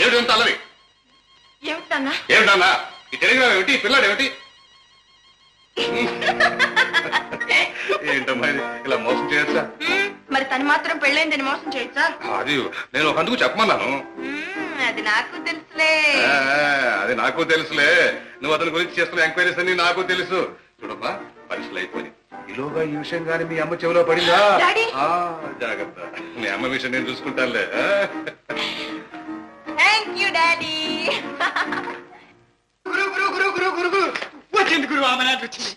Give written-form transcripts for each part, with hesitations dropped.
ఏమిటి అల్లరి? ఏమిటన్నా ఈ టెలిగ్రామ్ ఏమిటి? పిల్లాడు ఏమిటి? ఏంటమ్మా ఇలా మోసం చేయొచ్చా? మరి తను మాత్రం పెళ్ళైందని మోసం చేయొచ్చా? అది నేను ఒక అందుకు చెప్పమన్నాను. అది నాకు తెలుసులే. అది నాకు తెలుసులే. నువ్వు అతని గురించి చేస్తున్న ఎంక్వైరీస్ అన్ని నాకు తెలుసు. చూడమ్మా, పరీక్షలు అయిపోయి ఈలోగా ఈ విషయం కానీ మీ అమ్మ చెవిలో పడిందా? జాగ్రత్త, మీ అమ్మ విషయం నేను చూసుకుంటానులే. Thank you daddy. గురు గురు గురు గురు గురు గురు వచ్చింది గురు. ఆమె వచ్చింది.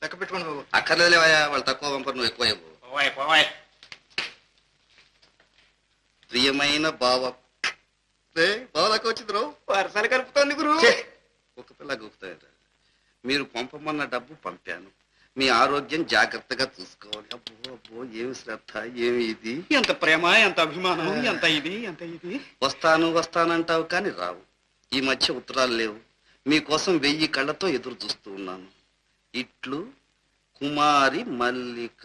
లెక్క పెట్టుకోండి బాబు. అక్కర్లేవయ్యా, వాళ్ళు తక్కువ పంపరు, నువ్వు ఎక్కువ. ప్రియమైన బావ బావదాకా వచ్చింది రావు. వరసలు కలుపుతోంది గురు. ఒక పిల్ల గుర్తాయట. మీరు పంపమన్న డబ్బు పంపాను. మీ ఆరోగ్యం జాగ్రత్తగా చూసుకోవాలి. అబ్బో అబ్బో, ఏమి శ్రద్ధ, ఏమి ఇది. ఎంత ప్రేమ, ఎంత అభిమానం, ఎంత ఇది ఎంత ఇది. వస్తానంటావు కానీ రావు. ఈ మధ్య ఉత్తరాలు లేవు. మీకోసం 1000 కళ్ళతో ఎదురు చూస్తూ ఉన్నాను. ఇట్లు కుమారి మల్లిక.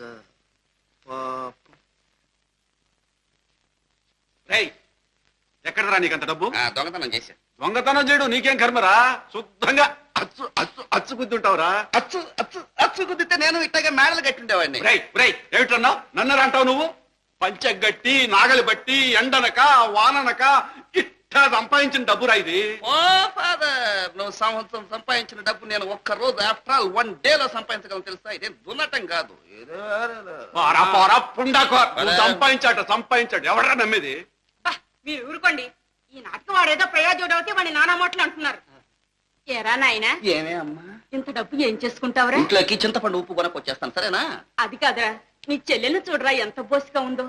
పాప. ఎక్కడరా నీకంత డబ్బు? దొంగతనం చేశా. దొంగతనం చేయడం నీకేం కర్మరా? శుద్ధంగా అచ్చు అచ్చు అచ్చు గుద్దుంటావురా. అచ్చు అచ్చు అచ్చు గుద్దితే నేను ఇట్టగా మేడలు కట్టుండేవాడిని. ఏమిటన్నావు? నన్ను అంటావు నువ్వు? పంచగట్టి నాగలి బట్టి ఎండనక వాననక ఇట్టా సంపాదించిన డబ్బురా ఇది. ఓ ఫాదర్, నువ్వు సంవత్సరం సంపాదించిన డబ్బు నేను ఒక్క రోజు ఆఫ్టర్ ఆల్ 1 డేలో సంపాదించగలను తెలుసా? ఇదేం దున్నటం కాదు. సంపాదించాడు ఎవడరా నమ్మేది? మీరు ఊరుకోండి. ఈ నాటకం వాడేదో ప్రయోజనం అవుతే వాడిని నానా మాటలు అంటున్నారు. ఏరా నాయనా, ఏమే అమ్మా, ఇంత డబ్బు ఏం చేసుకుంటావురా? ఇంట్లోకి చింతపండు ఉప్పు కొనకొచ్చేస్తాను, సరేనా? అది కాదురా, నీ చెల్లెలు చూడరా ఎంత బోసిగా ఉందో.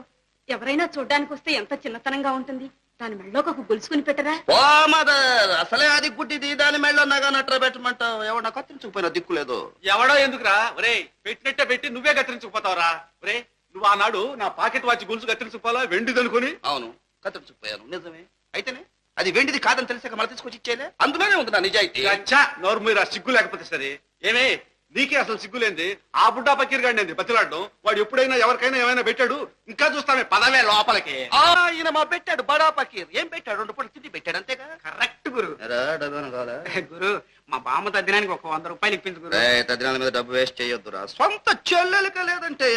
ఎవరైనా చూడ్డానికి వస్తే ఎంత చిన్నతనంగా ఉంటుంది. దాని మెళ్ళోకి ఒక గొలుసుకుని పెట్టరా? ఓ మదర్, అసలే అది గుడ్డిది, దాని మెళ్ళో నగా నట్ర పెట్టమంటావు. ఎవడన్నా కత్తిరించుకుపోయినా దిక్కులేదు. ఎవడో ఎందుకురా? ఒరే, పెట్టినట్టే పెట్టి నువ్వే కత్తిరించుకుపోతావురా. ఒరే, నువ్వు ఆనాడు నా పాకెట్ వాచ్ గొలుసు కత్తిరించుకోవాలా వెండిదనుకుని? అవును, కత్తిరించుకుపోయాను, నిజమే. అయితేనే అది వెండిది కాదని తెలిసాక మళ్ళీ తీసుకొచ్చి ఇచ్చేలే. అందులోనే ఉంది నా నిజాయితీ. నోరు మీరు ఆ సిగ్గు లేకపోతే సరే. ఏమే, నీకే అసలు సిగ్గులేంది? ఆ బుడ్డా పకీర్ గాడి బతిలాడడం. వాడు ఎప్పుడైనా ఎవరికైనా ఏమైనా పెట్టాడు? ఇంకా చూస్తామే, పదవే లోపలికి. ఈయన మా పెట్టాడు బడా పకీర్. ఏం పెట్టాడు? 2 పూటలు తిండి పెట్టాడు, అంతేగా? కరెక్ట్ గురు. గురు, మా బామ్మ తద్దినానికి ఒక 100 రూపాయలు ఇప్పించు గురు. తద్దినాల మీద డబ్బు వేస్ట్ చేయొద్దురా. సొంత చెల్లెలక లేదంటే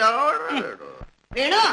వేణు,